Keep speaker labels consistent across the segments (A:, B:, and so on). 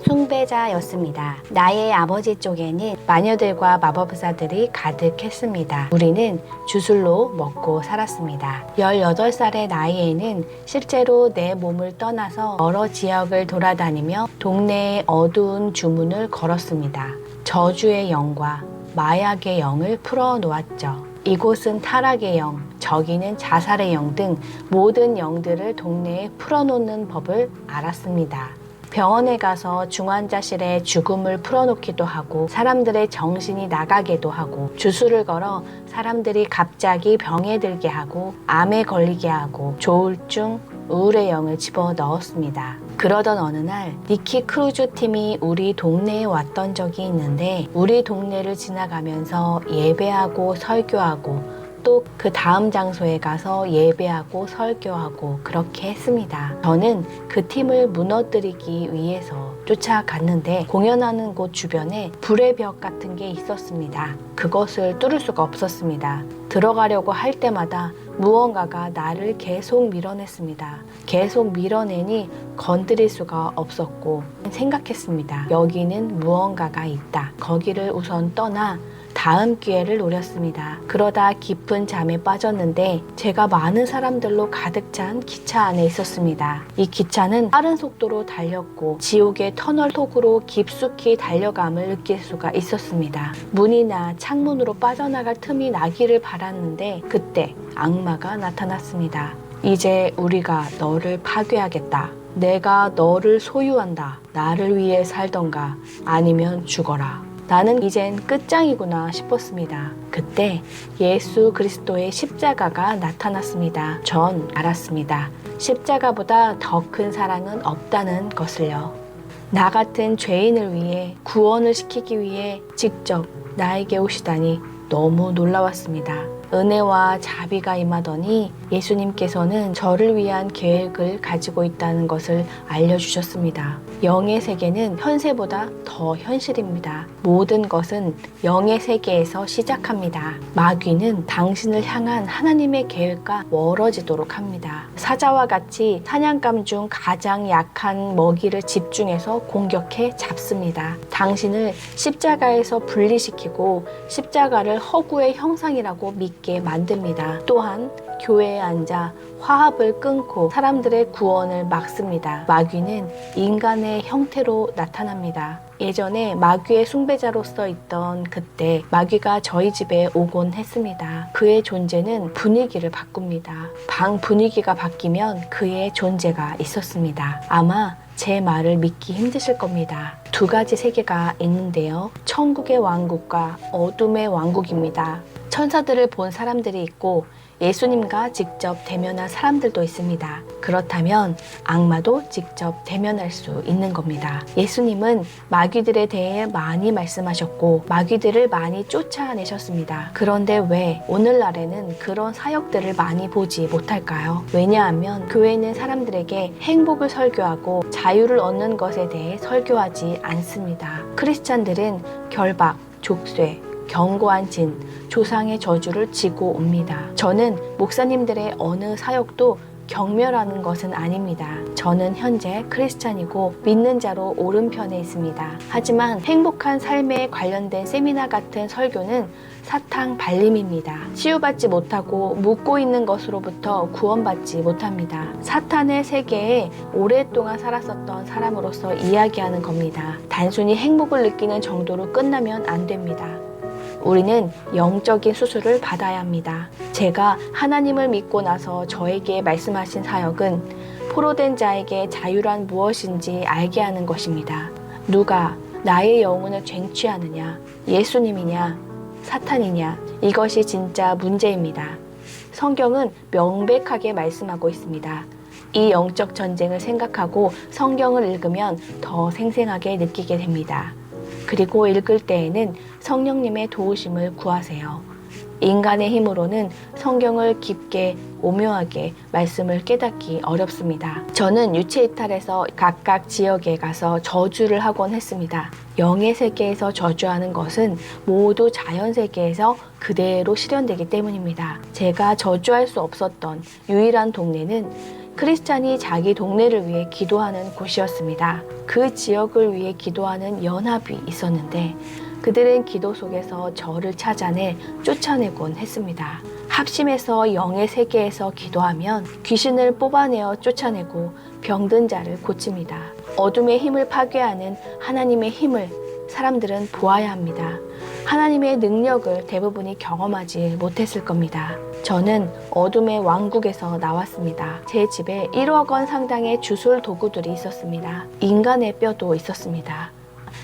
A: 숭배자였습니다. 나의 아버지 쪽에는 마녀들과 마법사들이 가득했습니다. 우리는 주술로 먹고 살았습니다. 18살의 나이에는 실제로 내 몸을 떠나서 여러 지역을 돌아다니며 동네의 어두운 주문을 걸었습니다. 저주의 영과 마약의 영을 풀어놓았죠. 이곳은 타락의 영, 저기는 자살의 영 등 모든 영들을 동네에 풀어놓는 법을 알았습니다. 병원에 가서 중환자실에 죽음을 풀어놓기도 하고 사람들의 정신이 나가게도 하고 주술을 걸어 사람들이 갑자기 병에 들게 하고 암에 걸리게 하고 조울증, 우울의 영을 집어넣었습니다. 그러던 어느 날 니키 크루즈 팀이 우리 동네에 왔던 적이 있는데 우리 동네를 지나가면서 예배하고 설교하고 또 그 다음 장소에 가서 예배하고 설교하고 그렇게 했습니다. 저는 그 팀을 무너뜨리기 위해서 쫓아갔는데 공연하는 곳 주변에 불의 벽 같은 게 있었습니다. 그것을 뚫을 수가 없었습니다. 들어가려고 할 때마다 무언가가 나를 계속 밀어냈습니다. 계속 밀어내니 건드릴 수가 없었고 생각했습니다. 여기는 무언가가 있다. 거기를 우선 떠나 다음 기회를 노렸습니다. 그러다 깊은 잠에 빠졌는데 제가 많은 사람들로 가득 찬 기차 안에 있었습니다. 이 기차는 빠른 속도로 달렸고 지옥의 터널 속으로 깊숙이 달려감을 느낄 수가 있었습니다. 문이나 창문으로 빠져나갈 틈이 나기를 바랐는데 그때 악마가 나타났습니다. 이제 우리가 너를 파괴하겠다. 내가 너를 소유한다. 나를 위해 살던가 아니면 죽어라. 나는 이젠 끝장이구나 싶었습니다. 그때 예수 그리스도의 십자가가 나타났습니다. 전 알았습니다. 십자가보다 더 큰 사랑은 없다는 것을요. 나 같은 죄인을 위해 구원을 시키기 위해 직접 나에게 오시다니 너무 놀라웠습니다. 은혜와 자비가 임하더니 예수님께서는 저를 위한 계획을 가지고 있다는 것을 알려주셨습니다. 영의 세계는 현세보다 더 현실입니다. 모든 것은 영의 세계에서 시작합니다. 마귀는 당신을 향한 하나님의 계획과 멀어지도록 합니다. 사자와 같이 사냥감 중 가장 약한 먹이를 집중해서 공격해 잡습니다. 당신을 십자가에서 분리시키고 십자가를 허구의 형상이라고 믿게 만듭니다. 또한 교회에 앉아 화합을 끊고 사람들의 구원을 막습니다. 마귀는 인간의 형태로 나타납니다. 예전에 마귀의 숭배자로서 있던 그때 마귀가 저희 집에 오곤 했습니다. 그의 존재는 분위기를 바꿉니다. 방 분위기가 바뀌면 그의 존재가 있었습니다. 아마 제 말을 믿기 힘드실 겁니다. 두 가지 세계가 있는데요. 천국의 왕국과 어둠의 왕국입니다. 천사들을 본 사람들이 있고 예수님과 직접 대면한 사람들도 있습니다. 그렇다면 악마도 직접 대면할 수 있는 겁니다. 예수님은 마귀들에 대해 많이 말씀하셨고 마귀들을 많이 쫓아내셨습니다. 그런데 왜 오늘날에는 그런 사역들을 많이 보지 못할까요? 왜냐하면 교회는 사람들에게 행복을 설교하고 자유를 얻는 것에 대해 설교하지 않습니다. 크리스찬들은 결박, 족쇄, 견고한 진, 조상의 저주를 지고 옵니다. 저는 목사님들의 어느 사역도 경멸하는 것은 아닙니다. 저는 현재 크리스찬이고 믿는 자로 오른편에 있습니다. 하지만 행복한 삶에 관련된 세미나 같은 설교는 사탕 발림입니다. 치유받지 못하고 묻고 있는 것으로부터 구원받지 못합니다. 사탄의 세계에 오랫동안 살았었던 사람으로서 이야기하는 겁니다. 단순히 행복을 느끼는 정도로 끝나면 안 됩니다. 우리는 영적인 수술을 받아야 합니다. 제가 하나님을 믿고 나서 저에게 말씀하신 사역은 포로된 자에게 자유란 무엇인지 알게 하는 것입니다. 누가 나의 영혼을 쟁취하느냐? 예수님이냐? 사탄이냐? 이것이 진짜 문제입니다. 성경은 명백하게 말씀하고 있습니다. 이 영적 전쟁을 생각하고 성경을 읽으면 더 생생하게 느끼게 됩니다. 그리고 읽을 때에는 성령님의 도우심을 구하세요. 인간의 힘으로는 성경을 깊게 오묘하게 말씀을 깨닫기 어렵습니다. 저는 유체이탈에서 각각 지역에 가서 저주를 하곤 했습니다. 영의 세계에서 저주하는 것은 모두 자연 세계에서 그대로 실현되기 때문입니다. 제가 저주할 수 없었던 유일한 동네는 크리스찬이 자기 동네를 위해 기도하는 곳이었습니다. 그 지역을 위해 기도하는 연합이 있었는데 그들은 기도 속에서 저를 찾아내 쫓아내곤 했습니다. 합심해서 영의 세계에서 기도하면 귀신을 뽑아내어 쫓아내고 병든 자를 고칩니다. 어둠의 힘을 파괴하는 하나님의 힘을 사람들은 보아야 합니다. 하나님의 능력을 대부분이 경험하지 못했을 겁니다. 저는 어둠의 왕국에서 나왔습니다. 제 집에 1억 원 상당의 주술 도구들이 있었습니다. 인간의 뼈도 있었습니다.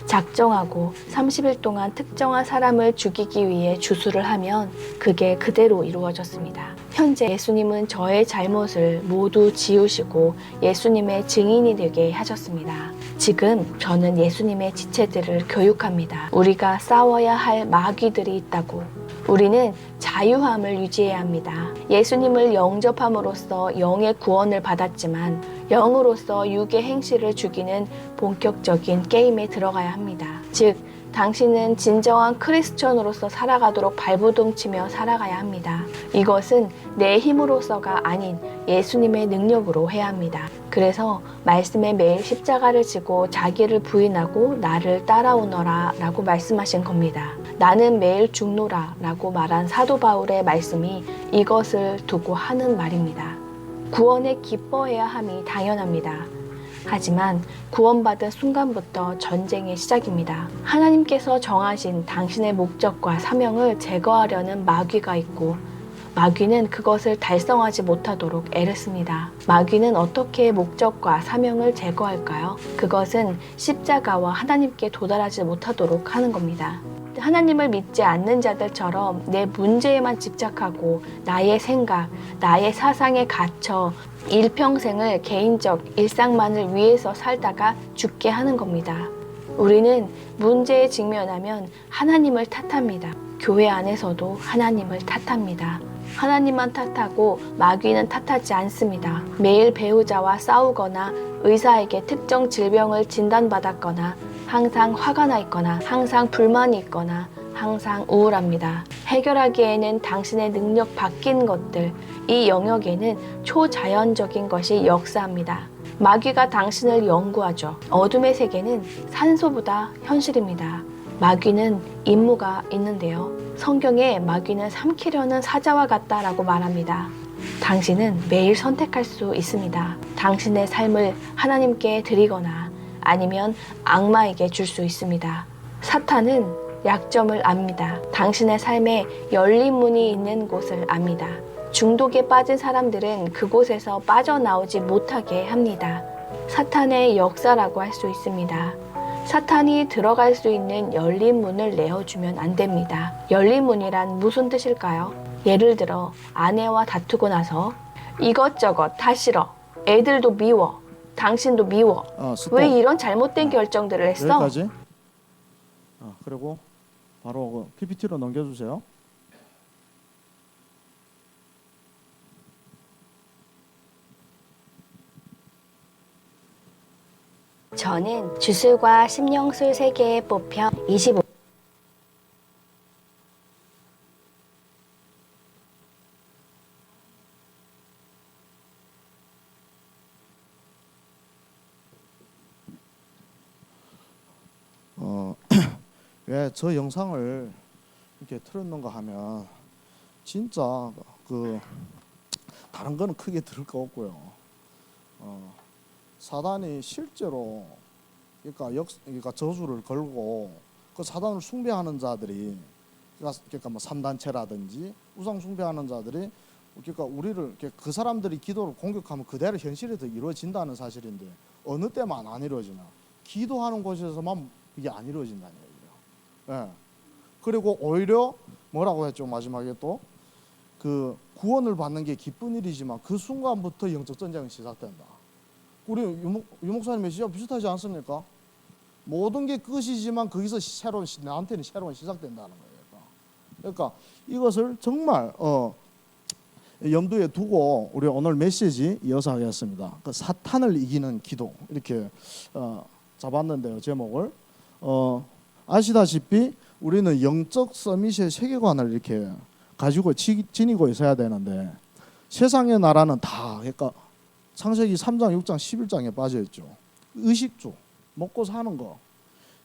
A: 작정하고 30일 동안 특정한 사람을 죽이기 위해 주술을 하면 그게 그대로 이루어졌습니다. 현재 예수님은 저의 잘못을 모두 지우시고 예수님의 증인이 되게 하셨습니다. 지금 저는 예수님의 지체들을 교육합니다. 우리가 싸워야 할 마귀들이 있다고. 우리는 자유함을 유지해야 합니다. 예수님을 영접함으로써 영의 구원을 받았지만 영으로서 육의 행실을 죽이는 본격적인 게임에 들어가야 합니다. 즉, 당신은 진정한 크리스천으로서 살아가도록 발버둥치며 살아가야 합니다. 이것은 내 힘으로서가 아닌 예수님의 능력으로 해야 합니다. 그래서 말씀에 매일 십자가를 지고 자기를 부인하고 나를 따라오너라 라고 말씀하신 겁니다. 나는 매일 죽노라 라고 말한 사도 바울의 말씀이 이것을 두고 하는 말입니다. 구원에 기뻐해야 함이 당연합니다. 하지만 구원받은 순간부터 전쟁의 시작입니다. 하나님께서 정하신 당신의 목적과 사명을 제거하려는 마귀가 있고 마귀는 그것을 달성하지 못하도록 애를 씁니다. 마귀는 어떻게 목적과 사명을 제거할까요? 그것은 십자가와 하나님께 도달하지 못하도록 하는 겁니다. 하나님을 믿지 않는 자들처럼 내 문제에만 집착하고 나의 생각, 나의 사상에 갇혀 일평생을 개인적 일상만을 위해서 살다가 죽게 하는 겁니다. 우리는 문제에 직면하면 하나님을 탓합니다. 교회 안에서도 하나님을 탓합니다. 하나님만 탓하고 마귀는 탓하지 않습니다. 매일 배우자와 싸우거나 의사에게 특정 질병을 진단받았거나 항상 화가 나 있거나 항상 불만이 있거나 항상 우울합니다. 해결하기에는 당신의 능력 바뀐 것들, 이 영역에는 초자연적인 것이 역사합니다. 마귀가 당신을 연구하죠. 어둠의 세계는 산소보다 현실입니다. 마귀는 임무가 있는데요. 성경에 마귀는 삼키려는 사자와 같다라고 말합니다. 당신은 매일 선택할 수 있습니다. 당신의 삶을 하나님께 드리거나 아니면 악마에게 줄 수 있습니다. 사탄은 약점을 압니다. 당신의 삶에 열린 문이 있는 곳을 압니다. 중독에 빠진 사람들은 그곳에서 빠져나오지 못하게 합니다. 사탄의 역사라고 할 수 있습니다. 사탄이 들어갈 수 있는 열린 문을 내어주면 안 됩니다. 열린 문이란 무슨 뜻일까요? 예를 들어 아내와 다투고 나서 이것저것 다 싫어. 애들도 미워. 당신도 미워. 왜 이런 잘못된 결정들을 했어?
B: 여기까지. 그리고 바로 PPT로 넘겨주세요.
A: 저는 주술과 심령술 세계에 뽑혀 25
B: 왜 저 영상을 이렇게 틀었는가 하면 진짜 다른 거는 크게 들을 거 없고요. 사단이 실제로 그러니까 저주를 걸고 그 사단을 숭배하는 자들이 그러니까 뭐 3단체라든지 우상 숭배하는 자들이 그러니까 우리를 그 사람들이 기도를 공격하면 그대로 현실에서 이루어진다는 사실인데 어느 때만 안 이루어지나? 기도하는 곳에서만 이게 안 이루어진다는 얘기예요. 예. 그리고 오히려 뭐라고 했죠? 마지막에 또 그 구원을 받는 게 기쁜 일이지만 그 순간부터 영적 전쟁이 시작된다. 우리 유 목사님의 시작 비슷하지 않습니까? 모든 게 끝이지만 거기서 나한테는 새로운 시작된다는 거예요. 그러니까 이것을 정말 염두에 두고 우리 오늘 메시지 이어서 하겠습니다. 그 사탄을 이기는 기도 이렇게 잡았는데요. 제목을 아시다시피 우리는 영적 서밋의 세계관을 이렇게 가지고 지니고 있어야 되는데 세상의 나라는 다 그러니까 창세기 3장, 6장, 11장에 빠져 있죠. 의식주, 먹고 사는 거.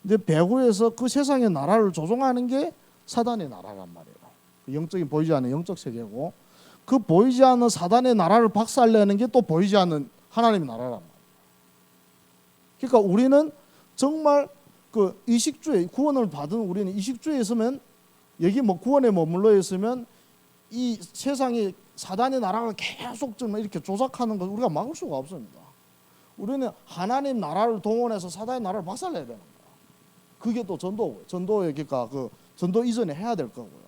B: 근데 배후에서 그 세상의 나라를 조종하는 게 사단의 나라란 말이에요. 영적인 보이지 않는 영적 세계고, 그 보이지 않는 사단의 나라를 박살내는 게 또 보이지 않는 하나님의 나라란 말이에요. 그러니까 우리는 정말 그 의식주에, 구원을 받은 우리는 의식주에 있으면, 여기 뭐 구원에 머물러 있으면 이 세상이 사단의 나라가 계속 좀 이렇게 조작하는 걸 우리가 막을 수가 없습니다. 우리는 하나님 나라를 동원해서 사단의 나라를 박살내야 되는 거예요. 그게 또 전도고요. 전도의, 그러니까 그 전도 이전에 해야 될 거고요.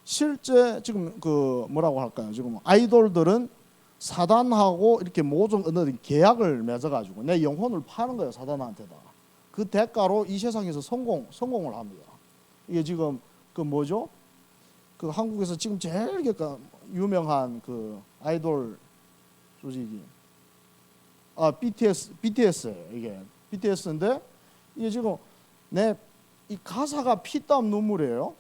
B: 실제 지금 그 뭐라고 할까요? 지금 아이돌들은 사단하고 이렇게 모종 어떤 계약을 맺어가지고 내 영혼을 파는 거예요, 사단한테다. 그 대가로 이 세상에서 성공을 합니다. 이게 지금 그 뭐죠? 그 한국에서 지금 제일 그러니까 유명한 그 아이돌 조직이 BTS예요. 이게 BTS인데 이게 지금 내 이 가사가 피땀 눈물이에요.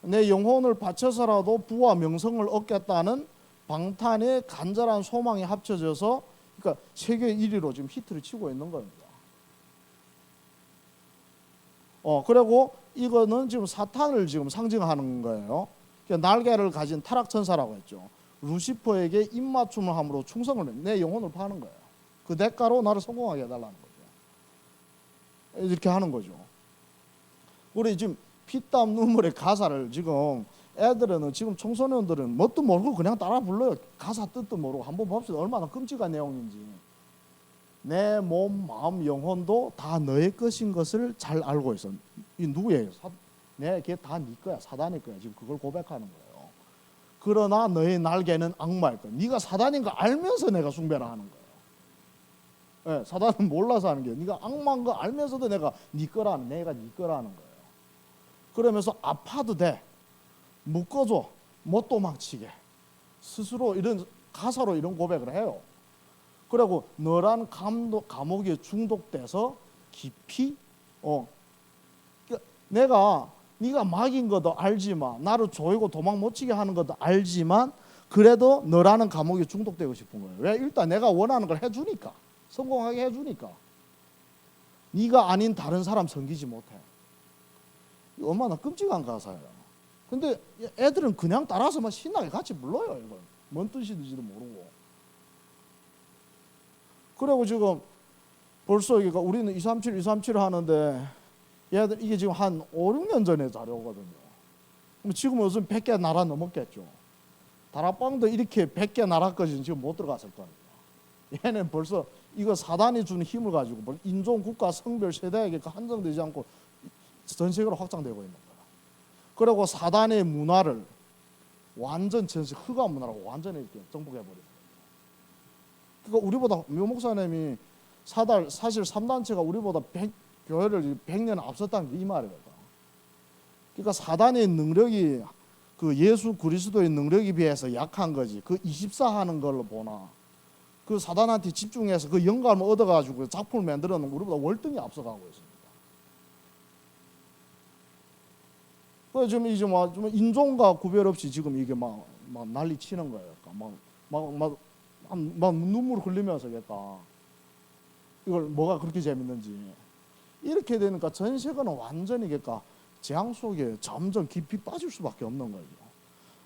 B: 내 영혼을 바쳐서라도 부와 명성을 얻겠다는 방탄의 간절한 소망이 합쳐져서 그러니까 세계 1위로 지금 히트를 치고 있는 겁니다. 그리고 이거는 지금 사탄을 지금 상징하는 거예요. 그러니까 날개를 가진 타락 천사라고 했죠. 루시퍼에게 입맞춤을 함으로 충성을 해. 내 영혼을 파는 거예요. 그 대가로 나를 성공하게 해달라는 거죠. 이렇게 하는 거죠. 우리 지금 피땀 눈물의 가사를 지금 애들은 지금 청소년들은 뭣도 모르고 그냥 따라 불러요. 가사 뜻도 모르고. 한번 봅시다. 얼마나 끔찍한 내용인지. 내 몸, 마음, 영혼도 다 너의 것인 것을 잘 알고 있어. 이 누구예요? 걔 다 네 거야. 사단의 거야. 지금 그걸 고백하는 거예요. 그러나 너의 날개는 악마일 거야. 네가 사단인 거 알면서 내가 숭배를 하는 거예요. 네, 사단은 몰라서 하는 게 네가 악마인 거 알면서도 내가 네 거라는, 내가 네 거라는 거예요. 그러면서 아파도 돼. 묶어줘. 못 도망치게. 스스로 이런 가사로 이런 고백을 해요. 그리고 너란 감옥에 중독돼서 깊이 네가 막인 것도 알지만, 나를 조이고 도망 못 치게 하는 것도 알지만, 그래도 너라는 감옥에 중독되고 싶은 거예요. 왜? 일단 내가 원하는 걸 해주니까, 성공하게 해주니까. 네가 아닌 다른 사람 섬기지 못해. 얼마나 끔찍한 가사예요. 근데 애들은 그냥 따라서만 신나게 같이 불러요. 이걸 뭔 뜻인지도 모르고. 그리고 지금 벌써 우리는 237 하는데 얘들 이게 지금 한 5, 6년 전의 자료거든요. 지금은 요즘 100개 나라 넘었겠죠. 다락방도 이렇게 100개 나라까지는 지금 못 들어갔을 겁니다. 얘는 벌써 이거 사단이 주는 힘을 가지고 인종, 국가, 성별, 세대에게 한정되지 않고 전 세계로 확장되고 있는 거예요. 그리고 사단의 문화를 완전 전세 흑암 문화라고 완전히 이렇게 정복해버리는 거예요. 그러니까 우리보다 묘 목사님이 사실 3단체가 우리보다 교회를 100년 앞섰다는 게 이 말이에요. 그러니까 사단의 능력이 그 예수 그리스도의 능력에 비해서 약한 거지. 그 24 하는 걸로 보나. 그 사단한테 집중해서 그 영감을 얻어가지고 작품을 만들어 놓은 우리보다 월등히 앞서가고 있습니다. 그래서 지금 이제 좀 인종과 구별 없이 지금 이게 막 난리 치는 거예요. 막 눈물 흘리면서 이걸 뭐가 그렇게 재밌는지. 이렇게 되니까 전 세계는 완전히 재앙 속에 점점 깊이 빠질 수밖에 없는 거죠.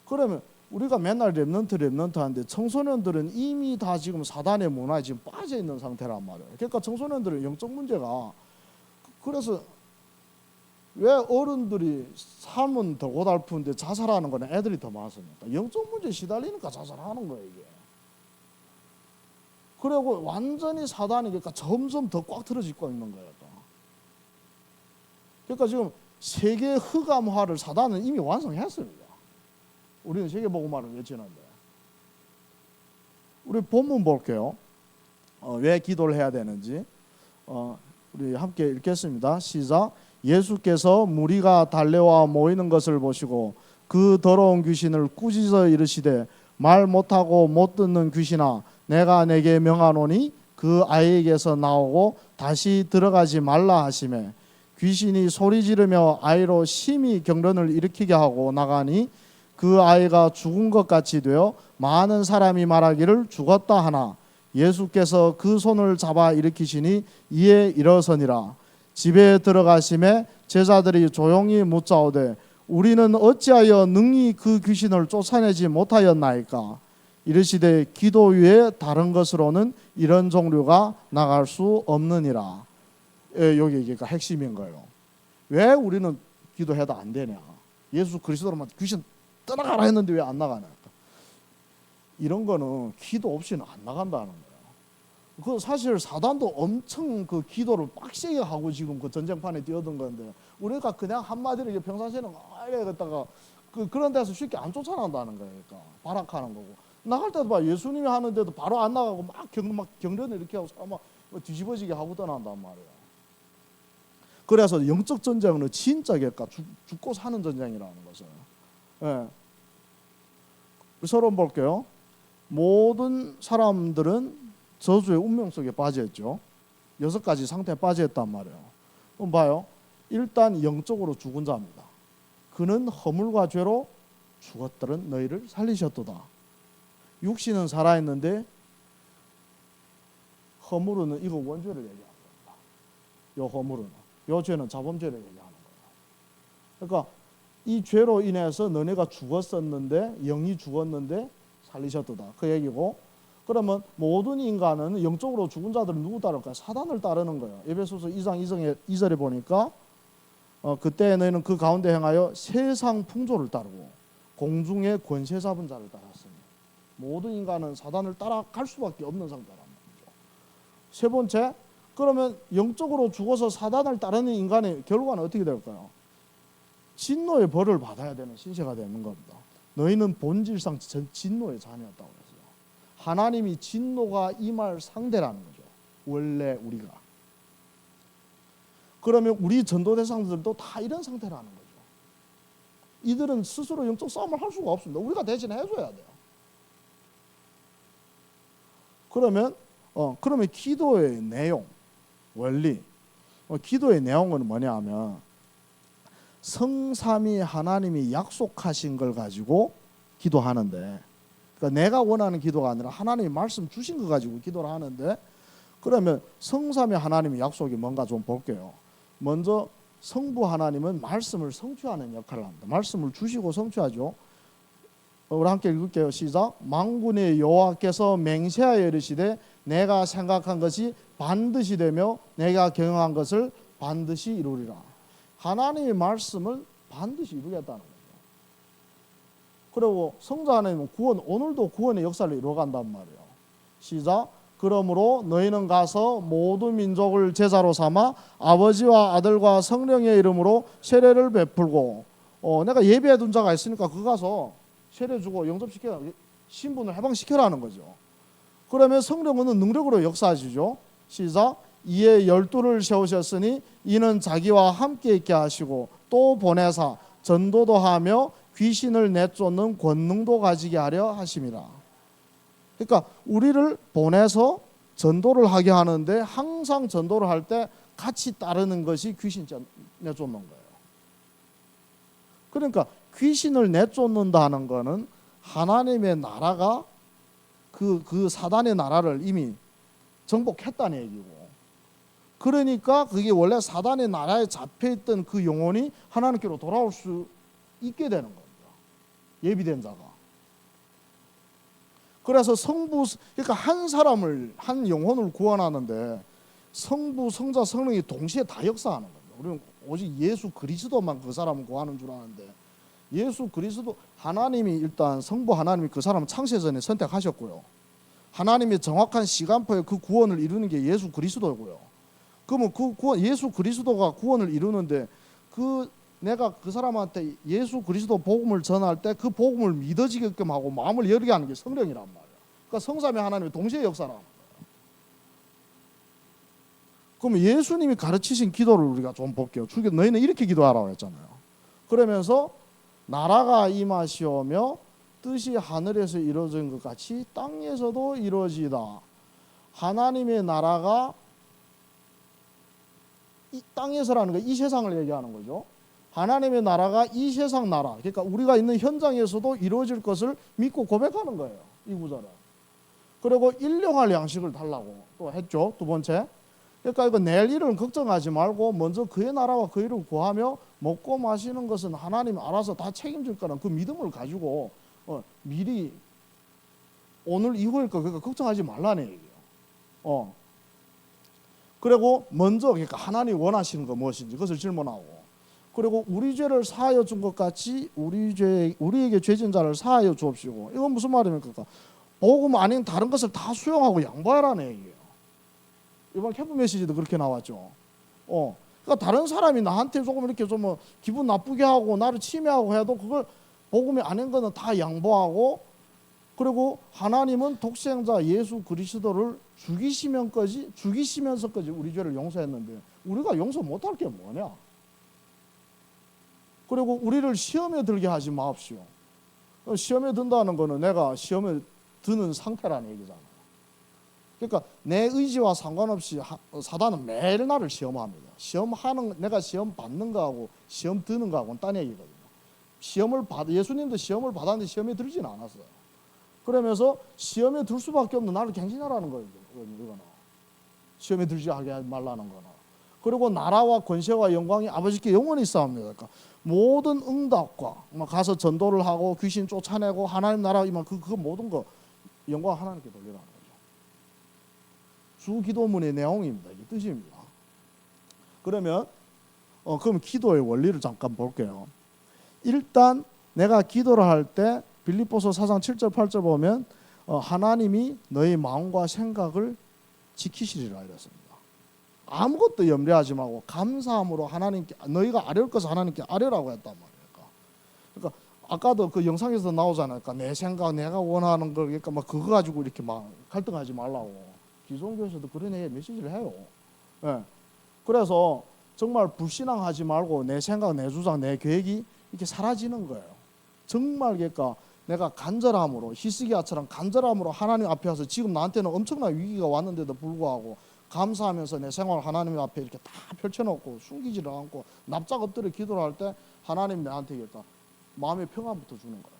B: 그러면 우리가 맨날 렘넌트 하는데 청소년들은 이미 다 지금 사단의 문화에 지금 빠져 있는 상태란 말이에요. 그러니까 청소년들은 영적 문제가, 그래서 왜 어른들이 삶은 더 고달픈데 자살하는 거는 애들이 더 많습니까? 영적 문제에 시달리니까 자살하는 거예요, 이게. 그리고 완전히 사단이 점점 더 꽉 틀어지고 있는 거예요. 그러니까 지금 세계 흑암화를 사단은 이미 완성했습니다. 우리는 세계복음화를 외치는데. 우리 본문 볼게요. 왜 기도를 해야 되는지. 우리 함께 읽겠습니다. 시작. 예수께서 무리가 달려와 모이는 것을 보시고 그 더러운 귀신을 꾸짖어 이르시되 말 못하고 못 듣는 귀신아, 내가 내게 명하노니 그 아이에게서 나오고 다시 들어가지 말라 하시매, 귀신이 소리 지르며 아이로 심히 경련을 일으키게 하고 나가니 그 아이가 죽은 것 같이 되어 많은 사람이 말하기를 죽었다 하나 예수께서 그 손을 잡아 일으키시니 이에 일어서니라. 집에 들어가심에 제자들이 조용히 묻자오되 우리는 어찌하여 능히 그 귀신을 쫓아내지 못하였나이까. 이르시되 기도 외에 다른 것으로는 이런 종류가 나갈 수 없느니라. 여기 이게 핵심인 거예요. 왜 우리는 기도해도 안 되냐? 예수 그리스도로만 귀신 떠나가라 했는데 왜 안 나가냐? 이런 거는 기도 없이는 안 나간다는 거예요. 그 사실 사단도 엄청 그 기도를 빡세게 하고 지금 그 전쟁판에 뛰어든 건데 우리가 그냥 한마디로 평상시에는 이랬다가 그런 데서 쉽게 안 쫓아난다는 거예요. 그러니까 발악하는 거고 나갈 때도 봐 예수님이 하는데도 바로 안 나가고 막 경련을 이렇게 하고 사람 막 뒤집어지게 하고 떠난단 말이에요. 그래서 영적 전쟁은 진짜 그러니까 죽고 사는 전쟁이라는 것을. 예. 서로 볼게요. 모든 사람들은 저주의 운명 속에 빠져있죠. 6가지 상태에 빠져있단 말이에요. 그럼 봐요. 일단 영적으로 죽은 자입니다. 그는 허물과 죄로 죽었더는 너희를 살리셨도다. 육신은 살아있는데 허물은 이거 원죄를 얘기하는 겁니다. 요 허물은 요 죄는 자범죄를 얘기하는 거예요. 그러니까 이 죄로 인해서 너네가 죽었었는데 영이 죽었는데 살리셨도다. 그 얘기고 그러면 모든 인간은 영적으로 죽은 자들은 누구 따를까요? 사단을 따르는 거예요. 에베소서 2장 2절에 보니까 그때 너희는 그 가운데 행하여 세상 풍조를 따르고 공중의 권세 잡은 자를 따랐으니 모든 인간은 사단을 따라갈 수밖에 없는 상태란 말이죠. 세 번째, 그러면 영적으로 죽어서 사단을 따르는 인간의 결과는 어떻게 될까요? 진노의 벌을 받아야 되는 신세가 되는 겁니다. 너희는 본질상 진노의 자녀였다고 했어요. 하나님이 진노가 임할 상대라는 거죠. 원래 우리가. 그러면 우리 전도 대상들도 다 이런 상태라는 거죠. 이들은 스스로 영적 싸움을 할 수가 없습니다. 우리가 대신 해줘야 돼요. 그러면 기도의 내용, 원리, 기도의 내용은 뭐냐면 성삼위 하나님이 약속하신 걸 가지고 기도하는데, 그러니까 내가 원하는 기도가 아니라 하나님이 말씀 주신 거 가지고 기도를 하는데, 그러면 성삼위 하나님의 약속이 뭔가 좀 볼게요. 먼저 성부 하나님은 말씀을 성취하는 역할을 합니다. 말씀을 주시고 성취하죠. 우리 함께 읽을게요. 시작. 만군의 여호와께서 맹세하여 이르시되 내가 생각한 것이 반드시 되며 내가 경영한 것을 반드시 이루리라. 하나님의 말씀을 반드시 이루겠다는 거죠. 그리고 성자 하나님은 구원, 오늘도 구원의 역사를 이루어간단 말이에요. 시작. 그러므로 너희는 가서 모든 민족을 제자로 삼아 아버지와 아들과 성령의 이름으로 세례를 베풀고, 내가 예비해 둔 자가 있으니까 그 가서 세례 주고 영접시켜 신분을 해방시켜라는 거죠. 그러면 성령은 능력으로 역사하시죠. 시작. 이에 12를 세우셨으니 이는 자기와 함께 있게 하시고 또 보내사 전도도 하며 귀신을 내쫓는 권능도 가지게 하려 하심이라. 그러니까 우리를 보내서 전도를 하게 하는데 항상 전도를 할 때 같이 따르는 것이 귀신 내쫓는 거예요. 그러니까 귀신을 내쫓는다는 것은 하나님의 나라가 그 사단의 나라를 이미 정복했다는 얘기고, 그러니까 그게 원래 사단의 나라에 잡혀있던 그 영혼이 하나님께로 돌아올 수 있게 되는 겁니다. 예비된 자가. 그래서 그러니까 한 사람을, 한 영혼을 구원하는데 성부, 성자, 성령이 동시에 다 역사하는 겁니다. 우리는 오직 예수 그리스도만 그 사람을 구하는 줄 아는데, 예수 그리스도, 하나님이 일단 성부 하나님이 그 사람을 창세 전에 선택하셨고요. 하나님의 정확한 시간표에 그 구원을 이루는 게 예수 그리스도고요. 그러면 예수 그리스도가 구원을 이루는데 내가 그 사람한테 예수 그리스도 복음을 전할 때 그 복음을 믿어지게끔 하고 마음을 열게 하는 게 성령이란 말이에요. 그러니까 성삼위 하나님이 동시에 역사라는 거예요. 그러면 예수님이 가르치신 기도를 우리가 좀 볼게요. 너희는 이렇게 기도하라고 했잖아요. 그러면서 나라가 임하시오며 뜻이 하늘에서 이루어진 것 같이 땅에서도 이루어지다. 하나님의 나라가 이 땅에서라는 거, 이 세상을 얘기하는 거죠. 하나님의 나라가 이 세상 나라, 그러니까 우리가 있는 현장에서도 이루어질 것을 믿고 고백하는 거예요. 이 구절은. 그리고 일용할 양식을 달라고 또 했죠. 두 번째. 그러니까 이거 내일 일은 걱정하지 말고 먼저 그의 나라와 그 일을 구하며 먹고 마시는 것은 하나님이 알아서 다 책임질 거라는 그 믿음을 가지고 미리 오늘 이후일 거 그러니까 걱정하지 말라는 얘기예요. 그리고 먼저 그러니까 하나님이 원하시는 거 무엇인지 그것을 질문하고, 그리고 우리 죄를 사하여 준 것 같이 우리에게 죄진 자를 사하여 주옵시고. 이건 무슨 말입니까? 복음 아닌 다른 것을 다 수용하고 양보하라는 얘기예요. 이번 캠프 메시지도 그렇게 나왔죠. 그러니까 다른 사람이 나한테 조금 이렇게 좀 뭐 기분 나쁘게 하고 나를 침해하고 해도 그걸 복음이 아닌 거는 다 양보하고, 그리고 하나님은 독생자 예수 그리스도를 죽이시면서까지 우리 죄를 용서했는데 우리가 용서 못할 게 뭐냐? 그리고 우리를 시험에 들게 하지 마옵시오. 시험에 든다는 거는 내가 시험에 드는 상태라는 얘기잖아요. 그러니까 내 의지와 상관없이 사단은 매일 나를 시험합니다. 내가 시험 받는 거하고 시험 드는 거하고는 딴 얘기거든요. 예수님도 시험을 받았는데 시험에 들지는 않았어요. 그러면서 시험에 들 수밖에 없는 나를 갱신하라는 거예요. 이거는 시험에 들지 하게 하지 말라는 거는. 그리고 나라와 권세와 영광이 아버지께 영원히 있사옵니다. 그러니까 모든 응답과 가서 전도를 하고 귀신 쫓아내고 하나님 나라 임한 그 모든 거 영광 하나님께 돌리라는 거죠. 주 기도문의 내용입니다. 이게 뜻입니다. 그러면 그럼 기도의 원리를 잠깐 볼게요. 일단 내가 기도를 할 때 빌립보서 4장 7절 8절 보면 하나님이 너희 마음과 생각을 지키시리라 이랬습니다. 아무것도 염려하지 말고 감사함으로 하나님께 너희가 아뢰올 것을 하나님께 아뢰라고 했단 말이에요. 그러니까 아까도 그 영상에서 나오잖아요. 그러니까 내 생각, 내가 원하는 걸 그러니까 막 그거 가지고 이렇게 막 갈등하지 말라고. 기존교에서도 그런 메시지를 해요. 네. 그래서 정말 불신앙하지 말고 내 생각, 내 주장, 내 계획이 이렇게 사라지는 거예요. 정말 그러니까 내가 간절함으로 히스기야처럼 간절함으로 하나님 앞에 와서 지금 나한테는 엄청난 위기가 왔는데도 불구하고 감사하면서 내 생활 하나님 앞에 이렇게 다 펼쳐놓고 숨기지를 않고 납작 엎드려 기도를 할 때 하나님 나한테 그러니까 마음의 평안부터 주는 거예요.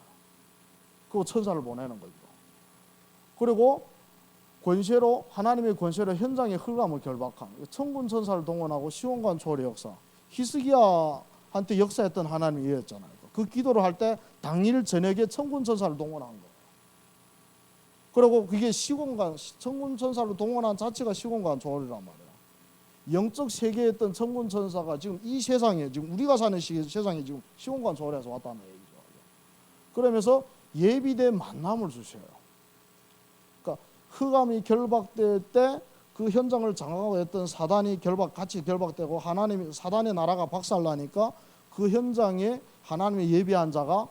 B: 그리고 천사를 보내는 거죠. 그리고 권세로 하나님의 권세로 현장의 흑암을 결박한 천군 천사를 동원하고 시온관 초월의 역사, 히스기야한테 역사했던 하나님이 이었잖아요. 그 기도를 할 때 당일 저녁에 천군 천사를 동원한 거예요. 그리고 그게 천군 천사를 동원한 자체가 시온관 초월이란 말이에요. 영적 세계에 있던 천군 천사가 지금 이 세상에 지금 우리가 사는 세상에 지금 시온관 초월해서 왔다는 얘기죠. 그러면서 예비된 만남을 주셔요. 그러니까 흑암이 결박될 때 그 현장을 장악하고 했던 사단이 같이 결박되고 사단의 나라가 박살나니까 그 현장에 하나님의 예비한 자가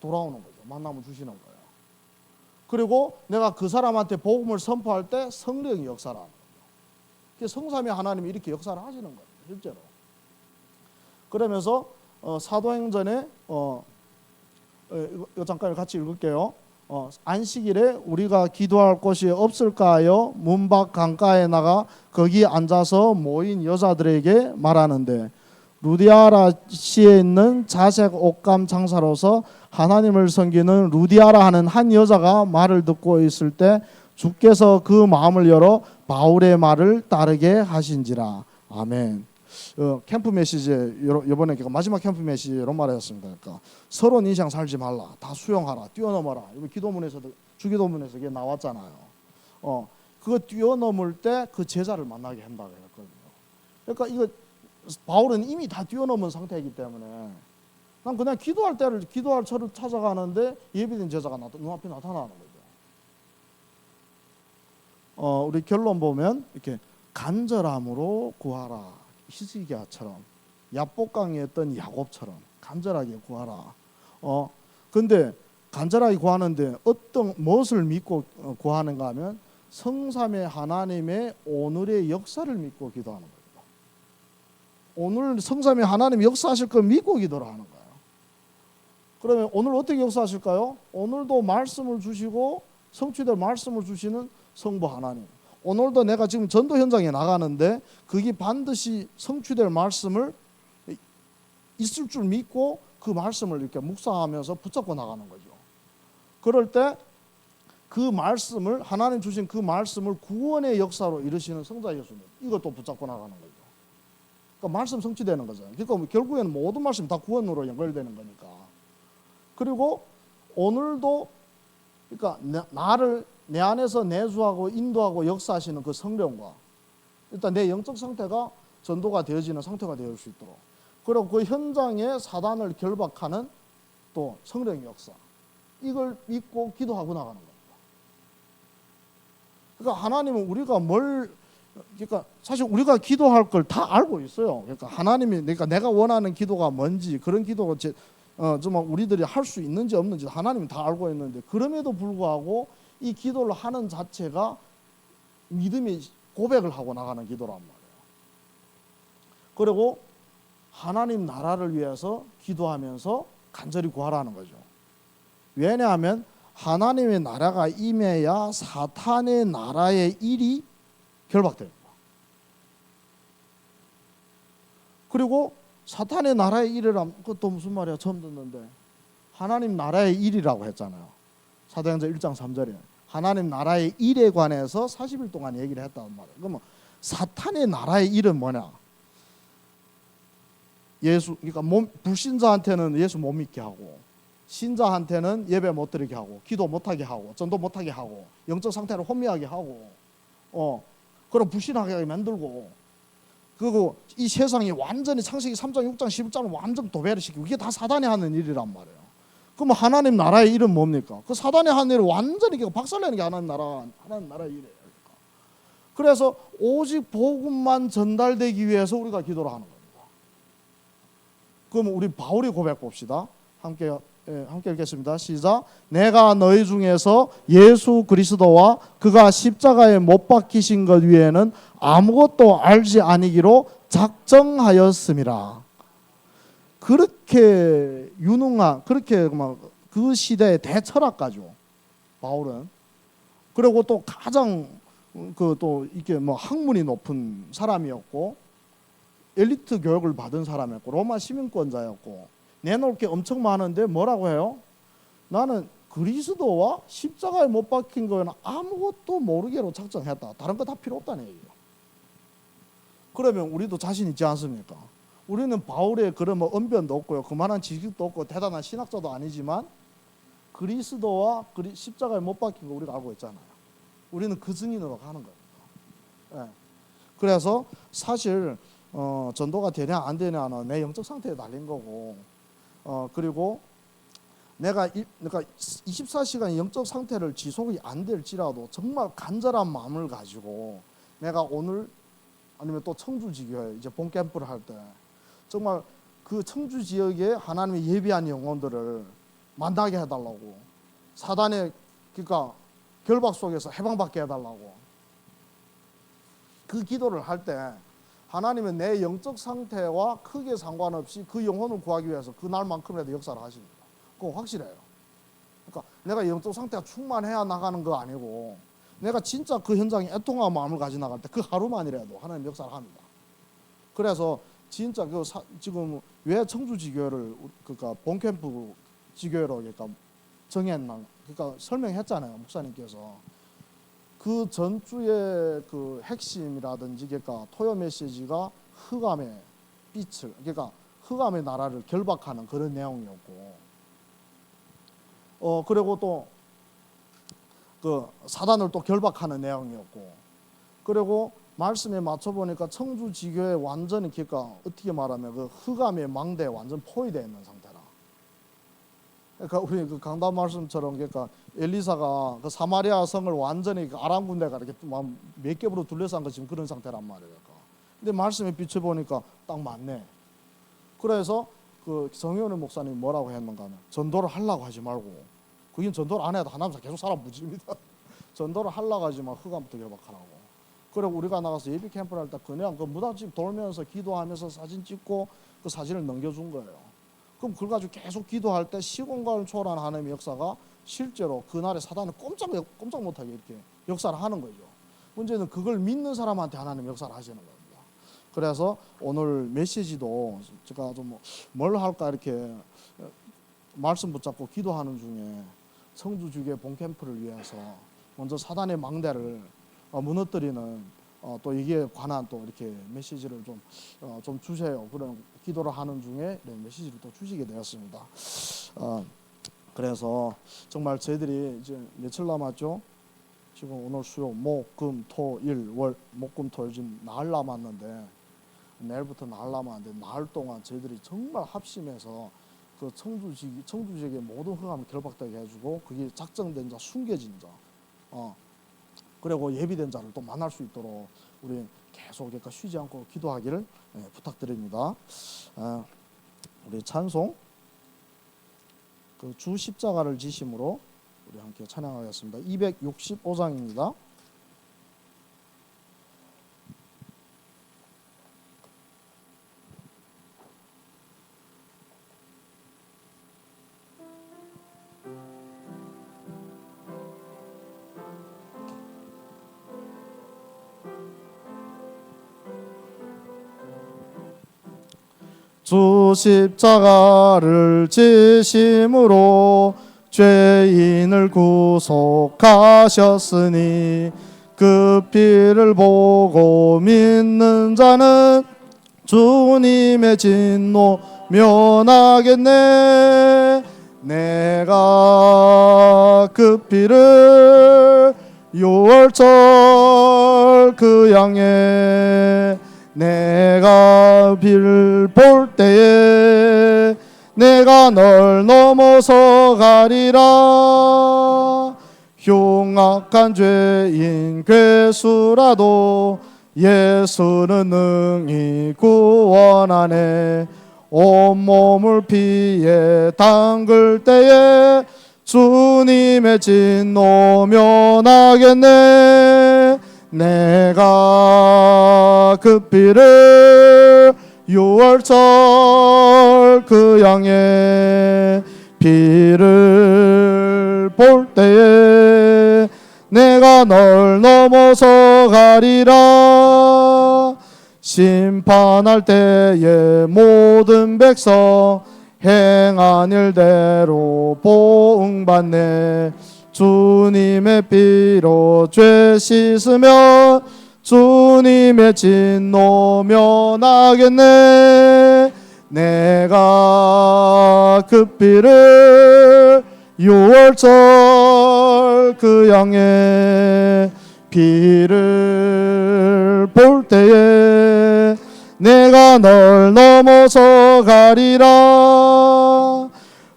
B: 돌아오는 거죠. 만남을 주시는 거예요. 그리고 내가 그 사람한테 복음을 선포할 때 성령이 역사를 하는 거예요. 성삼위 하나님이 이렇게 역사를 하시는 거예요. 실제로. 그러면서 사도행전에 이거 잠깐 같이 읽을게요. 안식일에 우리가 기도할 곳이 없을까요? 문 밖 강가에 나가 거기 앉아서 모인 여자들에게 말하는데 루디아라시에 있는 자색 옷감 장사로서 하나님을 섬기는 루디아라 하는 한 여자가 말을 듣고 있을 때 주께서 그 마음을 열어 바울의 말을 따르게 하신지라. 아멘. 캠프 메시지 이번에 마지막 캠프 메시지 이런 말이었습니다. 그러니까 서론 인생 살지 말라, 다 수용하라, 뛰어넘어라. 이거 기도문에서도 주기도문에서 이게 나왔잖아요. 그거 뛰어넘을 때 그 제자를 만나게 한다고 했거든요. 그러니까 이거 바울은 이미 다 뛰어넘은 상태이기 때문에 난 그냥 기도할 처를 찾아가는데 예비된 제자가 눈앞에 나타나는 거죠. 우리 결론 보면 이렇게 간절함으로 구하라. 히스기야처럼 야복강에 있던 야곱처럼 간절하게 구하라. 근데 간절하게 구하는데 무엇을 믿고 구하는가 하면 성삼의 하나님의 오늘의 역사를 믿고 기도하는 겁니다. 오늘 성삼의 하나님 역사하실 걸 믿고 기도를 하는 거예요. 그러면 오늘 어떻게 역사하실까요? 오늘도 말씀을 주시고 성취될 말씀을 주시는 성부 하나님. 오늘도 내가 지금 전도 현장에 나가는데 그게 반드시 성취될 말씀을 있을 줄 믿고 그 말씀을 이렇게 묵상하면서 붙잡고 나가는 거죠. 그럴 때 그 말씀을, 하나님 주신 그 말씀을 구원의 역사로 이루시는 성자 예수님, 이것도 붙잡고 나가는 거죠. 그러니까 말씀 성취되는 거죠. 그러니까 결국에는 모든 말씀이 다 구원으로 연결되는 거니까. 그리고 오늘도 그러니까 나를 내 안에서 내주하고 인도하고 역사하시는 그 성령과 일단 내 영적 상태가 전도가 되어지는 상태가 되어질 수 있도록, 그리고 그 현장에 사단을 결박하는 또 성령의 역사, 이걸 믿고 기도하고 나가는 겁니다. 그러니까 하나님은 우리가 그러니까 사실 우리가 기도할 걸 다 알고 있어요. 그러니까 하나님이, 그러니까 내가 원하는 기도가 뭔지, 그런 기도가 정말 우리들이 할 수 있는지 없는지 하나님이 다 알고 있는데, 그럼에도 불구하고 이 기도를 하는 자체가 믿음이 고백을 하고 나가는 기도란 말이에요. 그리고 하나님 나라를 위해서 기도하면서 간절히 구하라는 거죠. 왜냐하면 하나님의 나라가 임해야 사탄의 나라의 일이 결박됩니다. 그리고 사탄의 나라의 일이란 그것도 무슨 말이야? 처음 듣는데. 하나님 나라의 일이라고 했잖아요. 사도행전 1장 3절에 하나님 나라의 일에 관해서 40일 동안 얘기를 했단 말이에요. 그러면 사탄의 나라의 일은 뭐냐? 예수, 그러니까 불신자한테는 예수 못 믿게 하고, 신자한테는 예배 못 드리게 하고, 기도 못하게 하고, 전도 못하게 하고, 영적 상태를 혼미하게 하고, 그럼 불신하게 만들고, 그리고 이 세상이 완전히 창세기 3장, 6장, 11장을 완전 도배를 시키고, 이게 다 사단이 하는 일이란 말이에요. 그럼 하나님 나라의 일은 뭡니까? 그 사단이 하는 일을 완전히 박살내는 게 하나님 나라의 일이에요. 그래서 오직 복음만 전달되기 위해서 우리가 기도를 하는 겁니다. 그럼 우리 바울의 고백 봅시다. 함께 읽겠습니다. 시작. 내가 너희 중에서 예수 그리스도와 그가 십자가에 못 박히신 것 위에는 아무것도 알지 아니기로 작정하였음이라. 그렇게 유능한, 그렇게 그 시대의 대철학가죠, 바울은. 그리고 또 가장 또 이게 학문이 높은 사람이었고, 엘리트 교육을 받은 사람이었고, 로마 시민권자였고, 내놓을 게 엄청 많은데 뭐라고 해요? 나는 그리스도와 십자가에 못 박힌 거는 아무것도 모르게로 작정했다. 다른 거 다 필요 없다는 얘기예요. 그러면 우리도 자신 있지 않습니까? 우리는 바울의 그런 언변도 없고요, 그만한 지식도 없고 대단한 신학자도 아니지만 그리스도와 십자가에 못 박힌 거 우리가 알고 있잖아요. 우리는 그 증인으로 가는 거예요. 네. 그래서 사실 전도가 되냐 안 되냐는 내 영적 상태에 달린 거고, 그리고 내가 그러니까 24시간 영적 상태를 지속이 안 될지라도 정말 간절한 마음을 가지고 내가 오늘 아니면 또 청주지교회 이제 본 캠프를 할 때 정말 그 청주 지역에 하나님의 예비한 영혼들을 만나게 해달라고, 사단의 그러니까 결박 속에서 해방받게 해달라고, 그 기도를 할 때 하나님은 내 영적 상태와 크게 상관없이 그 영혼을 구하기 위해서 그날만큼이라도 역사를 하십니다. 그거 확실해요. 그러니까 내가 영적 상태가 충만해야 나가는 거 아니고, 내가 진짜 그 현장에 애통한 마음을 가지고 나갈 때 그 하루만이라도 하나님 역사를 합니다. 그래서 진짜 지금 왜 청주지교회를 그러니까 본캠프 지교회로 그러니까 정했나, 그러니까 설명했잖아요, 목사님께서. 그 전주의 그 핵심이라든지 그러니까 토요 메시지가 흑암의 빛을, 그러니까 흑암의 나라를 결박하는 그런 내용이었고, 그리고 또 그 사단을 또 결박하는 내용이었고, 그리고 말씀에 맞춰 보니까 청주 지교에 완전히 그러니까 어떻게 말하면 그 흑암의 망대에 완전 포위되어 있는 상태라. 그러니까 우리 그 강단 말씀처럼 그러니까 엘리사가 그 사마리아 성을 완전히 그 아람 군대가 이렇게 몇 겹으로 둘러싼 거 지금 그런 상태란 말이에요. 근데 말씀에 비춰 보니까 딱 맞네. 그래서 그 정현우 목사님이 뭐라고 했는가 하면, 전도를 하려고 하지 말고, 그긴 전도를 안 해도 하나님께서 계속 사람 무집니다. 전도를 하려고 하지 마, 흑암부터 결박하라고. 그리고 우리가 나가서 예비 캠프를 할 때 그냥 그 무당집 돌면서 기도하면서 사진 찍고 그 사진을 넘겨준 거예요. 그럼 그걸 가지고 계속 기도할 때 시공간을 초월한 하나님의 역사가 실제로 그날의 사단을 꼼짝 못하게 이렇게 역사를 하는 거죠. 문제는 그걸 믿는 사람한테 하나님 역사를 하시는 겁니다. 그래서 오늘 메시지도 제가 좀 뭘 할까 이렇게 말씀 붙잡고 기도하는 중에 성주주교회 본캠프를 위해서 먼저 사단의 망대를 무너뜨리는 또 이게 관한 또 이렇게 메시지를 좀 주세요. 그런 기도를 하는 중에 메시지를 또 주시게 되었습니다. 그래서 정말 저희들이 이제 며칠 남았죠? 지금 오늘 수요, 목, 금, 토, 일, 월, 목, 금, 토 일 지금 나흘 남았는데 내일부터 나흘 남았는데 나흘 동안 저희들이 정말 합심해서 그 청주지역의 모든 흑암을 결박되게 해주고 그게 작정된 자, 숨겨진 자, 그리고 예비된 자를 또 만날 수 있도록 우리 계속 그러니까 쉬지 않고 기도하기를 부탁드립니다. 우리 찬송 그 주 십자가를 지심으로 우리 함께 찬양하겠습니다. 265장입니다. 주 십자가를 지심으로 죄인을 구속하셨으니 그 피를 보고 믿는 자는 주님의 진노 면하겠네. 내가 그 피를 6월절 그 양에 내가 비를 볼 때에 내가 널 넘어서 가리라. 흉악한 죄인 괴수라도 예수는 능히 구원하네. 온몸을 피에 담글 때에 주님의 진노 면하겠네. 내가 그 피를 6월절 그 양의 피를 볼 때에 내가 널 넘어서 가리라. 심판할 때에 모든 백성 행한 일대로 보응받네. 주님의 피로 죄 씻으면 주님의 진노 면하겠네. 내가 그 피를 6월절 그 양의 피를 볼 때에 내가 널 넘어서 가리라.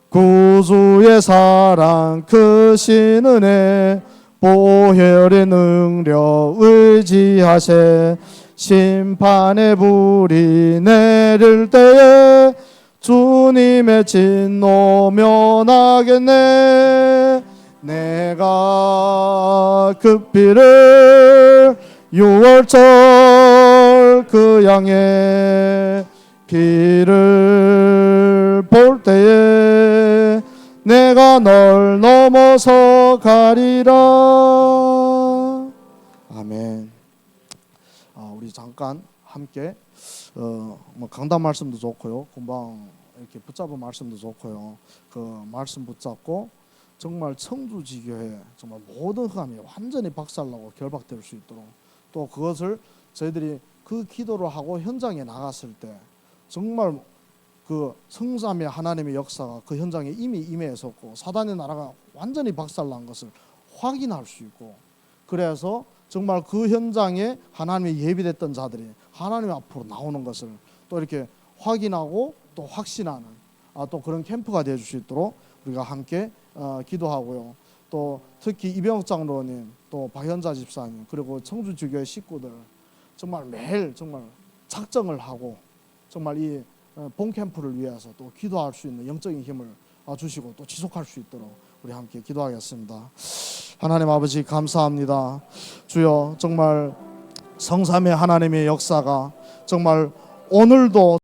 B: 구주의 사랑 크신 은혜 보혈의 능력 의지하세. 심판의 불이 내릴 때에 주님의 진노 면하겠네. 내가 그 피를 6월절 그 양의 피를 볼 때에 내가 널 넘어서 가리라. 아멘. 우리 잠깐 함께 뭐 강단 말씀도 좋고요, 금방 이렇게 붙잡은 말씀도 좋고요. 그 말씀 붙잡고 정말 청주지교회 정말 모든 흑암이 완전히 박살나고 결박될 수 있도록, 또 그것을 저희들이 그 기도를 하고 현장에 나갔을 때 정말 그 성삼의 하나님의 역사가 그 현장에 이미 임해있었고 사단의 나라가 완전히 박살난 것을 확인할 수 있고, 그래서 정말 그 현장에 하나님이 예비됐던 자들이 하나님 앞으로 나오는 것을 또 이렇게 확인하고 또 확신하는 또 그런 캠프가 되어줄 수 있도록 우리가 함께 기도하고요. 또 특히 이병욱 장로님, 또 박현자 집사님, 그리고 청주주교회 식구들 정말 매일 정말 작정을 하고 정말 이 본캠프를 위해서 또 기도할 수 있는 영적인 힘을 주시고 또 지속할 수 있도록 우리 함께 기도하겠습니다. 하나님 아버지 감사합니다. 주여, 정말 성삼의 하나님의 역사가 정말 오늘도